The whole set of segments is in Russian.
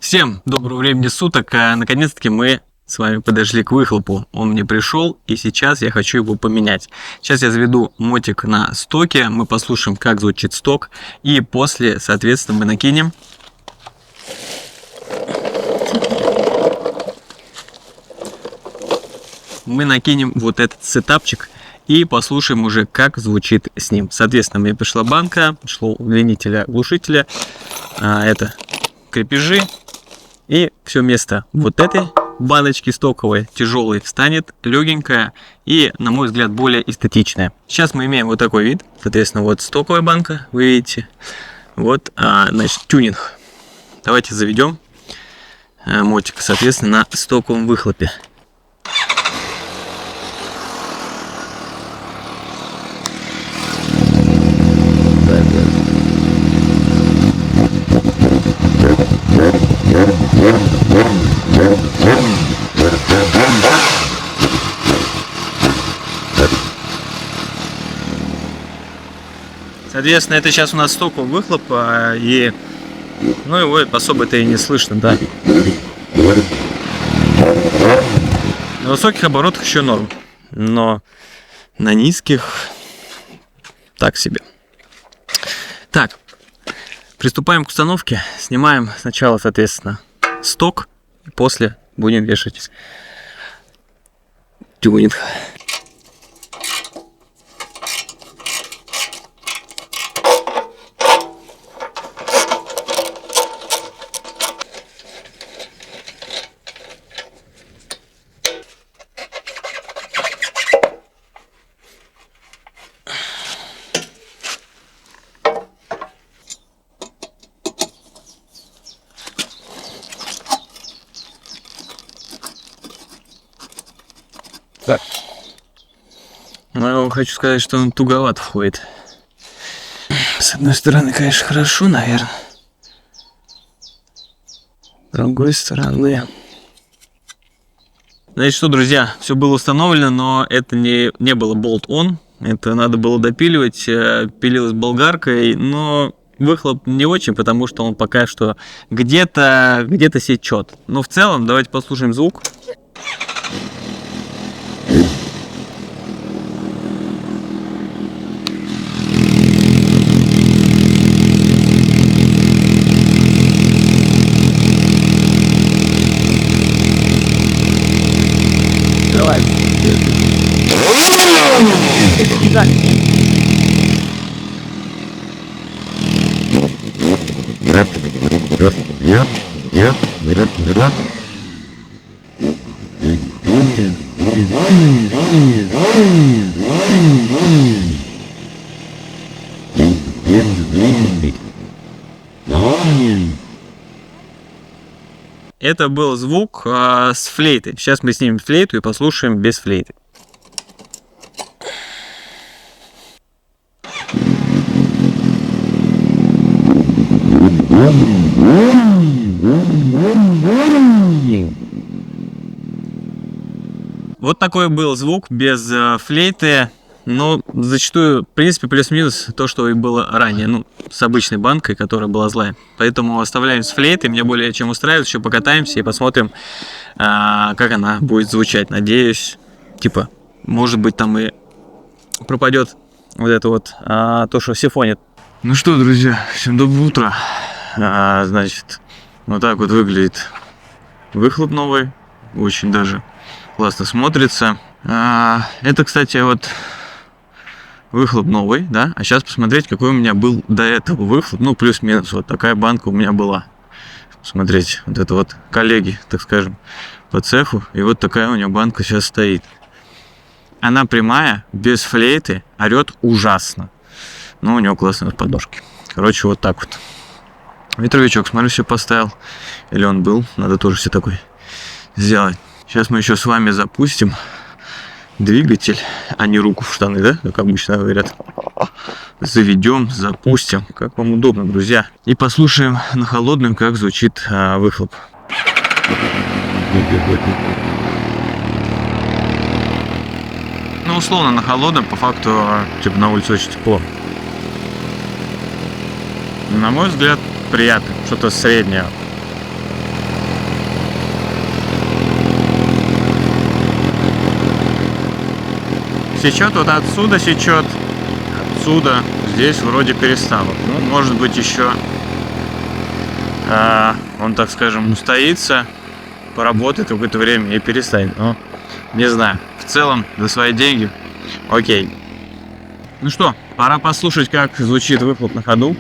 Всем доброго времени суток. Наконец-таки мы с вами подошли к выхлопу. Он мне пришел, и сейчас я хочу его поменять. Сейчас я заведу мотик на стоке, мы послушаем, как звучит сток, и после, соответственно, мы накинем вот этот сетапчик и послушаем уже, как звучит с ним. Соответственно, мне пришла банка, пришло удлинителя, глушителя, это крепежи, и все место вот этой баночки стоковой тяжелой станет легенькая и, на мой взгляд, более эстетичная. Сейчас мы имеем вот такой вид, соответственно, вот стоковая банка, вы видите, вот, значит, тюнинг. Давайте заведем мотик, соответственно, на стоковом выхлопе. Соответственно, это сейчас у нас стоковый выхлоп, и его особо-то и не слышно, да. На высоких оборотах еще норм, но на низких так себе. Так, приступаем к установке. Снимаем сначала, соответственно, сток, и после будем вешать тюнинг. Так. Ну, хочу сказать, что он туговато входит. С одной стороны, конечно, хорошо, наверное. С другой стороны... Значит что, друзья, все было установлено, но это не было болт-он. Это надо было допиливать. Пилилось болгаркой, но выхлоп не очень, потому что он пока что где-то сечет. Но в целом, давайте послушаем звук. Давай. Это был звук с флейты. Сейчас мы снимем флейту и послушаем без флейты. Вот такой был звук без флейты. Но зачастую, в принципе, плюс-минус то, что и было ранее, с обычной банкой, которая была злая. Поэтому оставляем с флейтой, мне более чем устраивает, еще покатаемся и посмотрим, как она будет звучать. Надеюсь, может быть, там и пропадет вот это вот, то, что сифонит. Ну что, друзья, всем доброе утро. Значит, вот так вот выглядит выхлоп новый, очень даже классно смотрится. Это, кстати, вот... Выхлоп новый, да? А сейчас посмотреть, какой у меня был до этого выхлоп. Плюс-минус, вот такая банка у меня была. Смотрите, вот это вот коллеги, так скажем, по цеху. И вот такая у меня банка сейчас стоит. Она прямая, без флейты, орет ужасно. Но у него классные подножки. Короче, вот так вот. Ветровичок, смотрю, все поставил. Или он был, надо тоже все такой сделать. Сейчас мы еще с вами запустим двигатель, а не руку в штаны, да, как обычно говорят. Заведем, запустим, как вам удобно, друзья. И послушаем на холодном, как звучит выхлоп. Условно на холодном, по факту, на улице очень тепло. На мой взгляд, приятно, что-то среднее. Сечет вот отсюда, сечет. Отсюда. Здесь вроде перестало. Ну, может быть, еще он, так скажем, устоится, поработает какое-то время и перестанет. Ну, не знаю. В целом, за свои деньги. Окей. Ну что, пора послушать, как звучит выхлоп на ходу.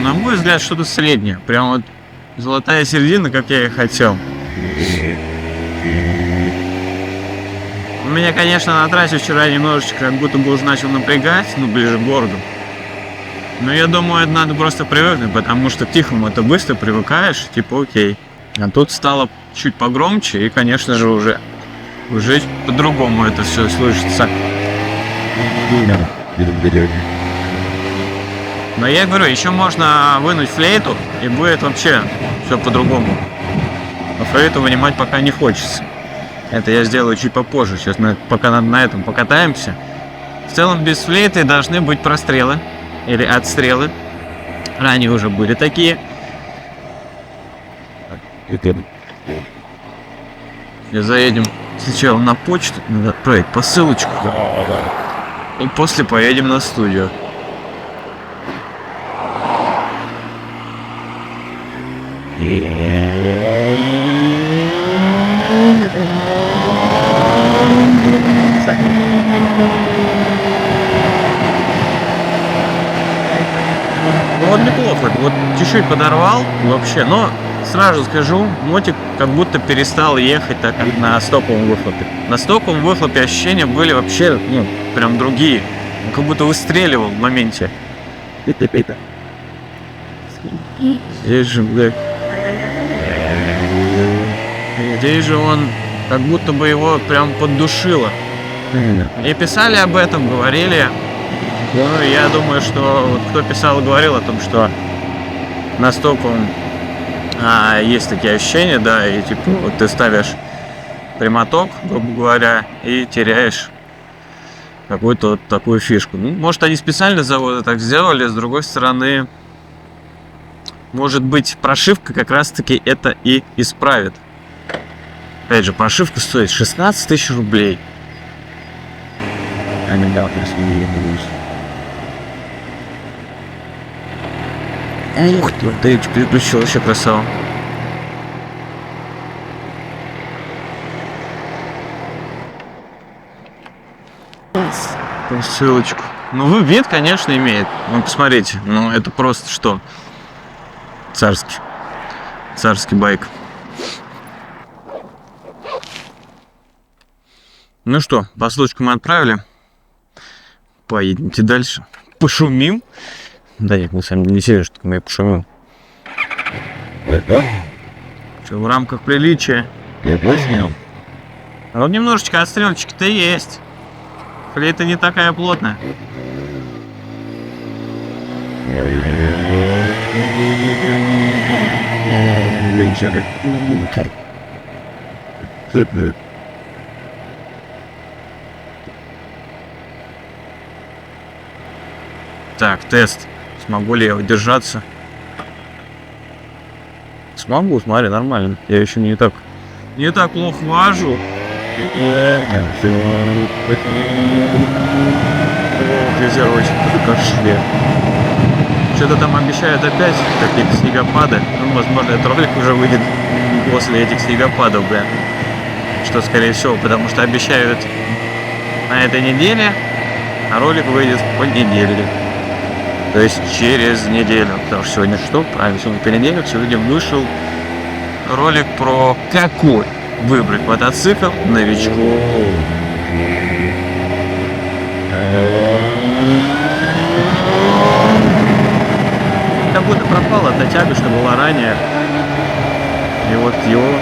На мой взгляд, что-то среднее. Прям вот золотая середина, как я и хотел. Меня, конечно, на трассе вчера немножечко как будто бы уже начал напрягать, ну, ближе к городу. Но я думаю, это надо просто привыкнуть, потому что к тихому это быстро привыкаешь, типа окей. А тут стало чуть погромче, и, конечно же, уже по-другому это все слышится. Но я говорю, еще можно вынуть флейту, и будет вообще все по-другому. Но флейту вынимать пока не хочется. Это я сделаю чуть попозже. Сейчас мы пока на этом покатаемся. В целом без флейты должны быть прострелы или отстрелы. Ранее уже были такие. И заедем сначала на почту, надо отправить посылочку. И после поедем на студию. Вот неплохо, вот чуть-чуть подорвал вообще, но сразу скажу, мотик как будто перестал ехать так, как на стоковом выхлопе. На стоковом выхлопе ощущения были вообще, ну, прям другие. Он как будто выстреливал в моменте. Здесь же, блядь. Здесь же он как будто бы его прям поддушило. И писали об этом, говорили. Ну, я думаю, что вот кто писал и говорил о том, что на стоковом есть такие ощущения, да, и типа вот ты ставишь прямоток, грубо говоря, и теряешь какую-то вот такую фишку. Ну, может, они специально завода так сделали, с другой стороны, может быть, прошивка как раз-таки это и исправит. Опять же, прошивка стоит 16 тысяч рублей. Ух ты, да я переключил, вообще красава. Ссылочку. Ну, вид, конечно, имеет. Ну, посмотрите, ну, это просто что? Царский байк. Ну что, посылочку мы отправили. Поедемте дальше. Пошумим. Да нет, на самом деле не серьезно, что я пошумил. Все в рамках приличия. Я понял. А вот немножечко отстрелочки-то есть. Флейта не такая плотная. Так, тест. Смогу ли я удержаться? Смогу, смотри, нормально. Я еще не так плохо вожу. Резервочек кашля. Что-то там обещают опять какие-то снегопады. Ну, возможно, этот ролик уже выйдет после этих снегопадов, блин. Что, скорее всего, потому что обещают на этой неделе, а ролик выйдет в понедельник. То есть через неделю. Потому что сегодня что? Правильно, сегодня понедельник. Сегодня вышел ролик про какой выбрать мотоцикл новичку. Как будто пропала та тяга, что была ранее. И вот его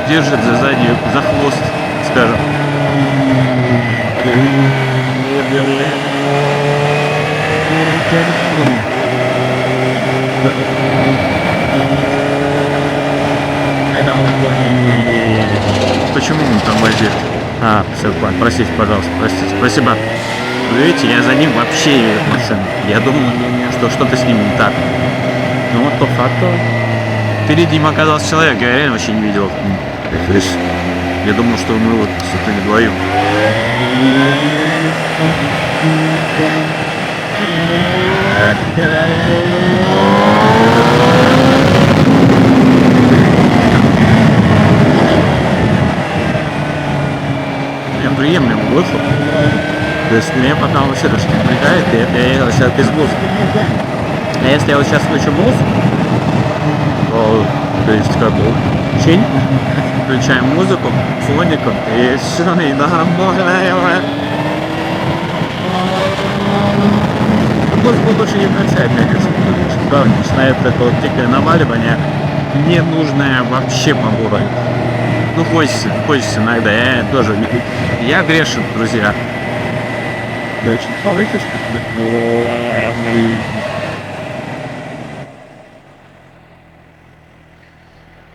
держит за заднюю, за хвост, скажем. Почему он тормозит? Все, простите, пожалуйста, простите, спасибо. Вы видите, я за ним вообще не еду в машину. Я думал, что что-то с ним не так. Ну вот по факту перед ним оказался человек, я реально вообще не видел. Я думал, что мы вот с этими вдвоем. Я приемлемо выхлоп. То есть меня пока он вообще даже не напрягает, и я ехал сейчас без музыки. А если я вот сейчас включу музыку, то есть как бы чинь, включаем музыку, фоником, и все, и нормально. Музыку больше не включает, конечно. Да, начинает это вот дикое наваливание, ненужное вообще по городу. Ну хочется иногда, я грешен, друзья.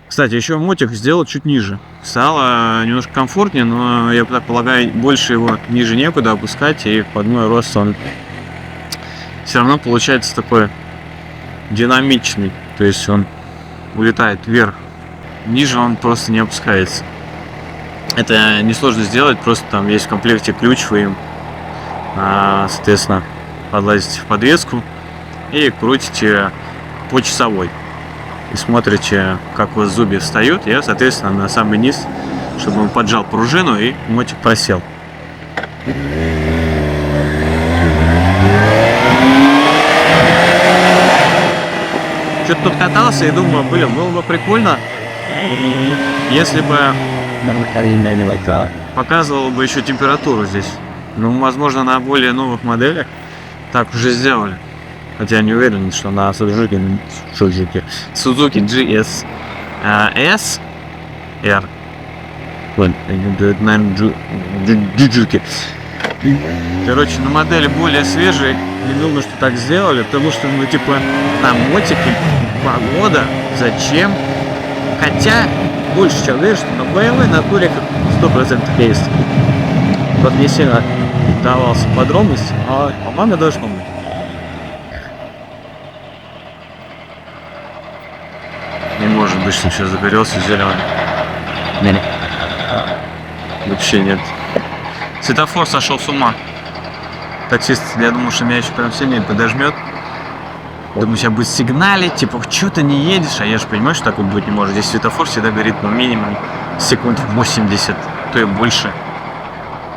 Кстати, еще мотик сделал чуть ниже. Стало немножко комфортнее, но я так полагаю, больше его ниже некуда опускать, и под мой рост он все равно получается такой динамичный. То есть он улетает вверх. Ниже он просто не опускается. Это несложно сделать, просто там есть в комплекте ключ, вы им, соответственно, подлазите в подвеску и крутите по часовой. И смотрите, как у вас зубья встают, и, соответственно, на самый низ, чтобы он поджал пружину и мотик просел. Что-то тут катался и думаю, блин, было бы прикольно, если бы показывало бы еще температуру здесь. Ну, возможно, на более новых моделях так уже сделали. Хотя я не уверен, что на Suzuki GS S R. Наверное, Suzuki. Короче, на модели более свежие, не думаю, что так сделали, потому что, ну, типа, на мотике погода, зачем? Хотя, больше чем уверен, что на BMW на туре 100% есть. Вот не сильно давался подробности, а по-моему должно быть. Не может быть, что сейчас загорелся зеленый. Нет. Вообще нет. Светофор сошел с ума. Таксист, я думал, что меня еще прям сильнее подожмет. Думаю, сейчас будет сигналить, типа, что ты не едешь, а я же понимаю, что такое быть не может. Здесь светофор всегда горит, ну, минимум секунд 80, то и больше.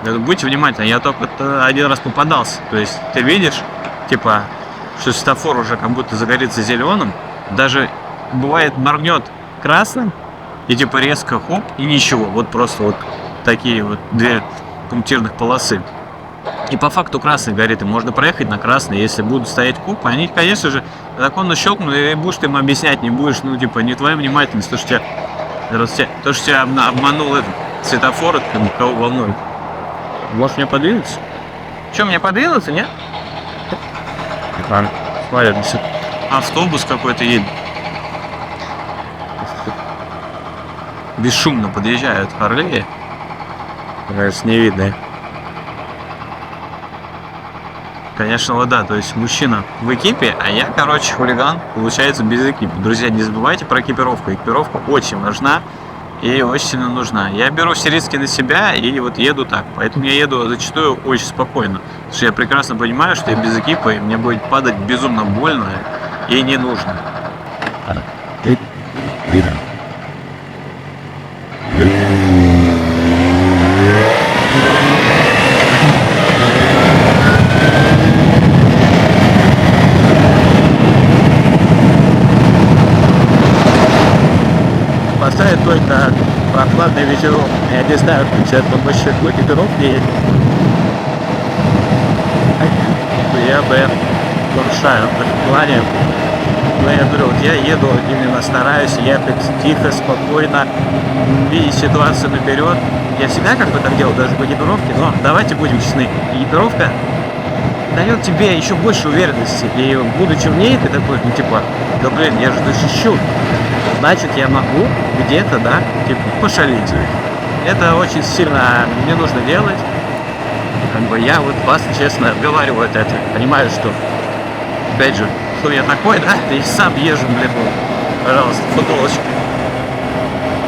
Будьте внимательны, я только один раз попадался. То есть ты видишь, типа, что светофор уже как будто загорится зеленым, даже бывает моргнет красным, и типа резко хоп, и ничего. Вот просто вот такие вот две пунктирных полосы. И по факту красный горит, и можно проехать на красный. Если будут стоять кубы, они, конечно же, законно щелкнут, и будешь ты им объяснять, не будешь, ну, типа, не твоя внимательность, то, что тебя обманул этот светофор, это кого волнует. Можешь мне подвинуться? Че, мне подвинуться, нет? Смотри, автобус какой-то едет. Бесшумно подъезжают Харлеи. Кажется, не видно. Конечно, вот да, то есть мужчина в экипе, а я, короче, хулиган, получается, без экипа. Друзья, не забывайте про экипировку. Экипировка очень важна и очень сильно нужна. Я беру все риски на себя и вот еду так. Поэтому я еду зачастую очень спокойно. Потому что я прекрасно понимаю, что я без экипа, и мне будет падать безумно больно и не нужно. Поставить только прохладный ветерок. Я не знаю, сейчас по большой экипировке едет. Я бы нарушаю в этом плане. Но я говорю, вот я еду, именно стараюсь ехать тихо, спокойно, видеть ситуацию наперед. Я всегда как бы так делал, даже по экипировке, но давайте будем честны. Экипировка дает тебе еще больше уверенности. И будучи в ней, ты такой, ну типа, да блин, я же защищу. Значит, я могу где-то, да, типа, пошалить. это очень сильно не нужно делать. Как бы я вот вас, честно, отговариваю от этого. Понимаю, что, опять же, кто я такой, да? И сам езжу, блин, пожалуйста, футболочку.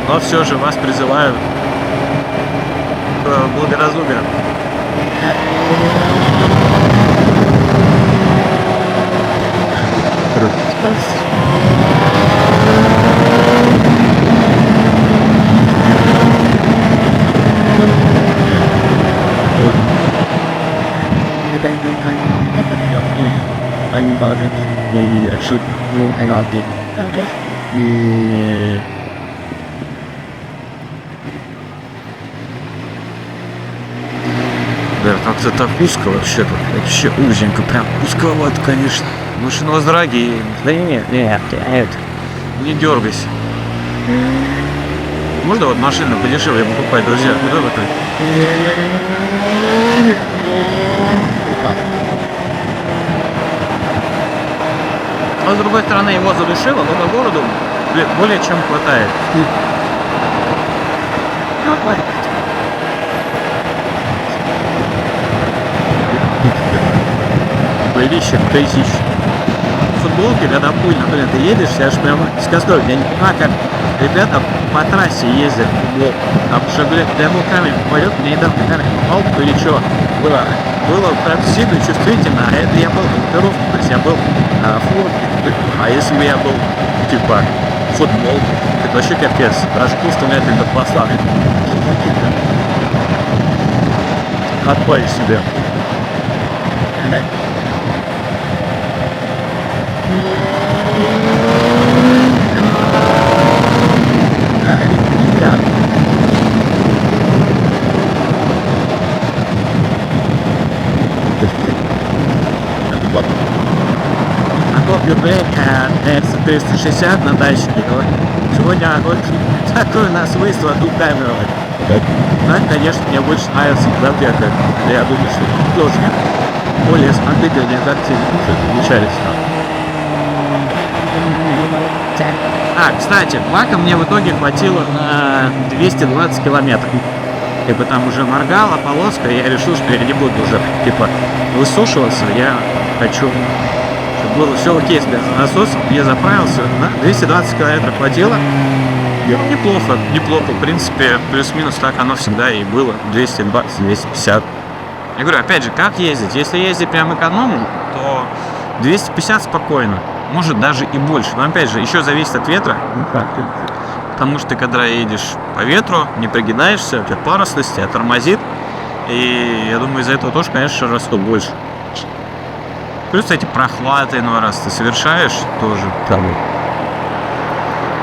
Но все же вас призываю к благоразумию. Да, как-то так узко вообще-то. Вообще узенько, прям узковато, конечно. Машина вас дорогие. Да нет, Не дергайся. Можно вот машину подешевле покупать, друзья? Куда вы так? Но с другой стороны его задушило, но по городу более чем хватает. Болельщик тысяч. Футболки, когда пыльно, блин, ты едешь, я аж прямо с кострой. Я не понимаю, как ребята по трассе ездят в футбол. Потому что, блин, прямо камень попадет, мне недавно камень попал, или что. Было прям сильно чувствительно, а это я был в группировке, то есть я был в футболке. А если бы я был, типа, футбол, это вообще капец. Даже вставлять это поставить. Отпали себе. RC360 на даче. Сегодня такой у нас выезд в одну камеру. Но, конечно, мне больше нравится, когда я думаю, что тоже более смотрительные картины получались. Кстати, бака мне в итоге хватило на 220 километров. Типа там уже моргала полоска, и я решил, что я не буду уже типа высушиваться. Я хочу, чтобы было все окей с бензонасосом. Я заправился, на 220 километров хватило. Неплохо. В принципе, плюс-минус так оно всегда и было. 220-250. Я говорю, опять же, как ездить? Если ездить прям экономно, то 250 спокойно. Может даже и больше. Но опять же, еще зависит от ветра. Потому что когда едешь по ветру, не прогинаешься, у тебя парусность, тебя тормозит. И я думаю, из-за этого тоже, конечно, расход больше. Плюс эти прохваты иной раз ты совершаешь тоже.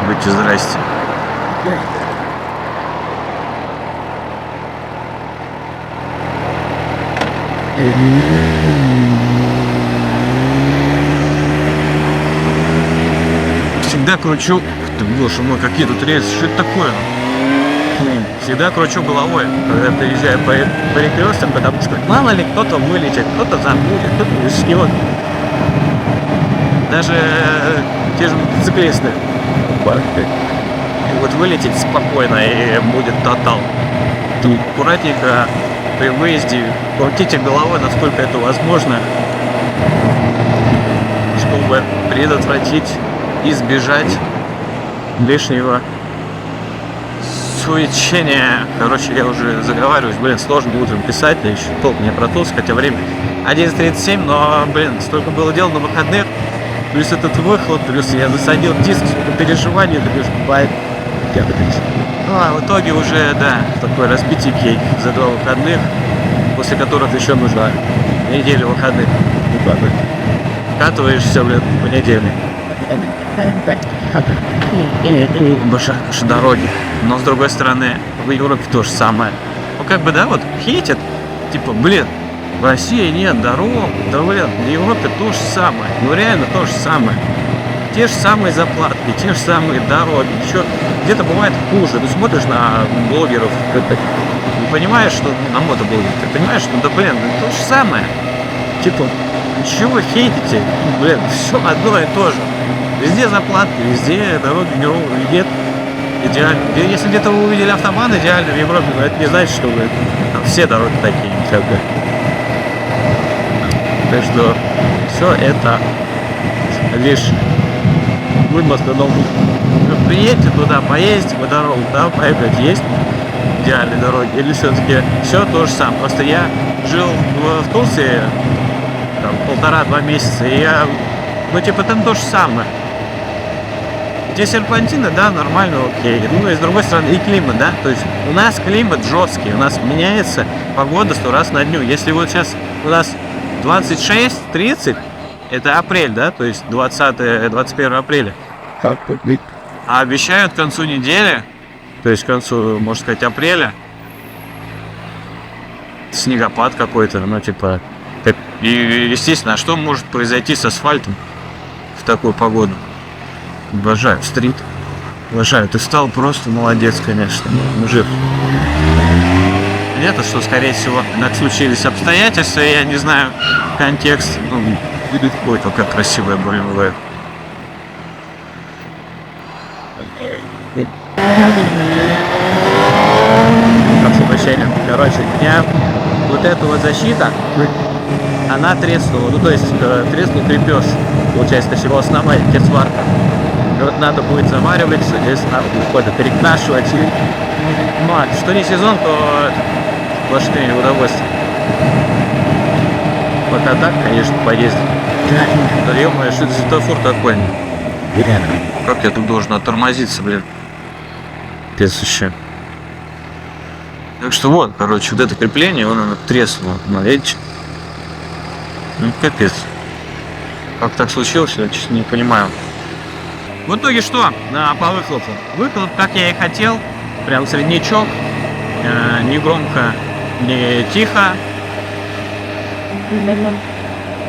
Будьте здрасте. Всегда кручу. Ты, боже мой, какие тут рельсы, что это такое? Всегда кручу головой, когда приезжаю по перекресткам, потому что мало ли кто-то вылетит, кто-то забудет, кто-то уснет. Даже те же мотоциклисты. И вот вылететь спокойно и будет тотал. Тут аккуратненько при выезде крутите головой, насколько это возможно, чтобы предотвратить, избежать лишнего суечения. Короче, я уже заговариваюсь, сложно утром писать, да еще толк не протулся, хотя время 11:37, но, столько было дел на выходных, плюс этот выхлоп, плюс я засадил диск, сколько переживаний, это лишь бывает. А в итоге уже, да, такой разбитенький за 2 выходных, после которых еще нужна неделя выходных. Вкатываешься, в понедельник. Больше дороги. Но с другой стороны, в Европе то же самое. Вот хейтят, типа, в России нет дорог, да, в Европе то же самое. Реально то же самое. Те же самые заплатки, те же самые дороги. Еще где-то бывает хуже. Ты смотришь на блогеров, и понимаешь, что на мотоблогеров, ты понимаешь, что то же самое. Типа, чего хейтите? Все одно и то же. Везде заплатки, везде дороги неровные нет. идеально. И если где-то вы увидели автобан идеально в Европе, но это не значит, что вы, там все дороги такие, как бы. Так что все это лишь вымысл, но приедьте туда, поездите по дорогам, да, поехать, есть идеальные дороги, или все-таки все то же самое. Просто я жил в Турции там 1,5-2 месяца, и я, ну типа там то же самое. Где серпантины, да, нормально, окей. Ну и с другой стороны и климат, да, то есть у нас климат жесткий, у нас меняется погода 100 раз на дню. Если вот сейчас у нас 26-30, это апрель, да, то есть 20-21 апреля. А обещают к концу недели, то есть к концу, можно сказать, апреля, снегопад какой-то, ну типа. И, естественно, а что может произойти с асфальтом в такую погоду? Обожаю стрит. Обожаю. Ты стал просто молодец, конечно. Мужик. Это что, скорее всего, так случились обстоятельства, я не знаю контекст. Ну, ой, какая красивая бывает. Прошу прощения. Короче, у меня вот эта вот защита, она треснула. Ну, то есть треснул крепеж. Получается, это всего основная сварка. И вот надо будет заваривать, здесь надо будет перекрашивать. Ну, а что не сезон, то сплошные удовольствия. Пока так, конечно, поездить. Да ё-моё, что это за светофор такой? Как я тут должен оттормозиться, блин? Пец еще. Так что вот, короче, вот это крепление, оно треснуло. Видите? Ну, капец. Как так случилось, я честно не понимаю. В итоге что по выхлопу? Выхлоп, как я и хотел, прям среднячок, не громко, не тихо.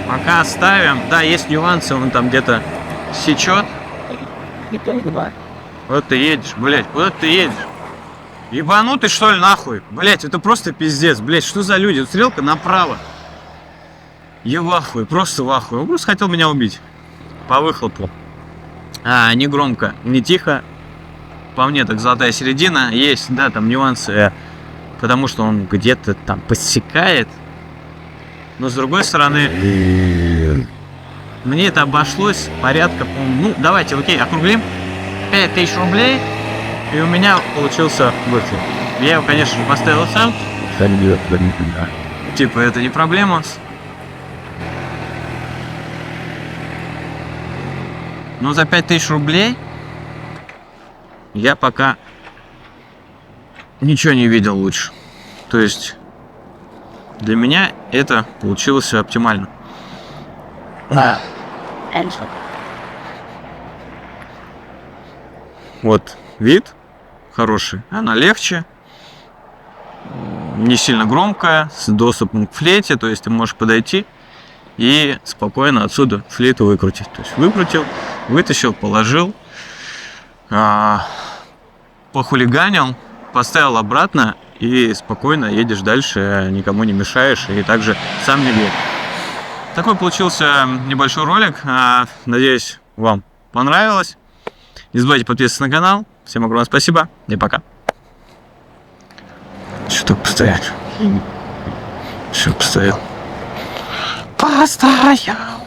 Пока оставим. Да, есть нюансы, он там где-то сечет. Вот ты едешь, блять, куда ты едешь? Ебанутый, что ли, нахуй? Блять, это просто пиздец, блять, что за люди? Стрелка направо. Я в ахуе, просто в ахуе. Он просто хотел меня убить. По выхлопу. Не громко, не тихо. По мне так золотая середина. Есть, да, там нюансы, потому что он где-то там подсекает. Но с другой стороны, мне это обошлось порядка, ну, давайте, окей, округлим. 5000 рублей. И у меня получился выхлоп. Я его, конечно же, поставил сам. Типа, это не проблема. Но за 5000 рублей я пока ничего не видел лучше. То есть для меня это получилось все оптимально. Вот вид хороший. Она легче, не сильно громкая, с доступом к флейте. То есть ты можешь подойти и спокойно отсюда флейту выкрутить. То есть выкрутил, вытащил, положил, похулиганил, поставил обратно и спокойно едешь дальше, никому не мешаешь и также сам не бьет. Такой получился небольшой ролик. Надеюсь, вам понравилось. Не забывайте подписываться на канал. Всем огромное спасибо и пока. Что так постоять? Что постоял? Постоял.